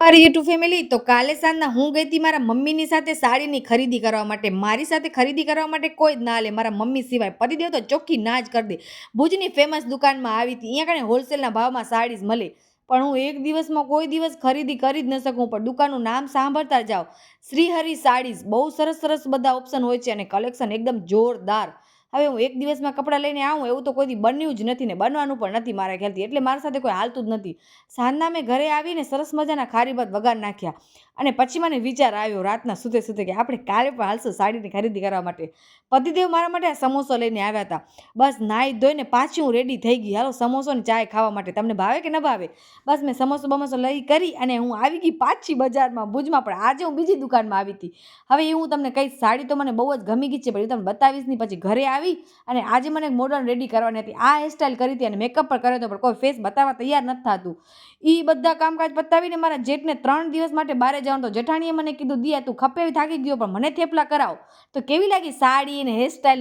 મારી YouTube family તો કાલે સાંજના હું ગઈ હતી મારા મમ્મીની સાથે સાડીની ખરીદી કરવા માટે. મારી સાથે ખરીદી કરવા માટે કોઈ જ ના લે મારા મમ્મી સિવાય. પતિદેવ તો ચોખ્ખી ના જ કરી દે. ભુજની ફેમસ દુકાનમાં આવી હતી. અહીંયા કણે હોલસેલના ભાવમાં સાડીઝ મળે. પણ હું એક દિવસમાં કોઈ દિવસ ખરીદી કરી જ ન શકું. પણ દુકાનનું નામ સાંભળતા જાઓ, શ્રીહરિ સાડીઝ. બહુ સરસ સરસ બધા ઓપ્શન હોય છે અને કલેક્શન એકદમ જોરદાર. હવે હું એક દિવસમાં કપડાં લઈને આવું એવું તો કોઈ દી બન્યું જ નથી ને બનવાનું પણ નથી મારા ખ્યાલથી. એટલે મારા સાથે કોઈ હાલતું જ નથી. સાંજના મેં ઘરે આવીને સરસ મજાના ખારી ભાત વઘાર નાખ્યા અને પછી મને વિચાર આવ્યો રાતના સૂતે સૂતે કે આપણે કાલે પણ હાલશું સાડીની ખરીદી કરવા માટે. પતિદેવ મારા માટે આ સમોસો લઈને આવ્યા હતા. બસ નાહી ધોઈને પાછી હું રેડી થઈ ગઈ, હાલો સમોસો ને ચાય ખાવા માટે. તમને ભાવે કે ન ભાવે? બસ મેં સમોસો બમોસો લઈ કરી અને હું આવી ગઈ પાછી બજારમાં ભુજમાં. પણ આજે હું બીજી દુકાનમાં આવી હતી. હવે એ હું તમને કહીશ. સાડી તો મને બહુ જ ગમી ગઈ છે, પણ એ તમને બતાવીશ નહીં. પછી ઘરે આવી અને આજે મને મોડર્ન રેડી કરવાની હતી. આ હેરસ્ટાઈલ કરી હતી અને મેકઅપ પણ કર્યો હતો, પણ કોઈ ફેસ બતાવવા તૈયાર નથી થતું. એ બધા કામકાજ પતાવીને મારા જેઠને 3 દિવસ માટે બહાર જવાનું તો જેઠાણીએ મને કીધું, દિયા તું ખપે થાકી ગયો પણ મને થેપલા કરાવ. તો કેવી લાગી સાડી અને હેરસ્ટાઈલ?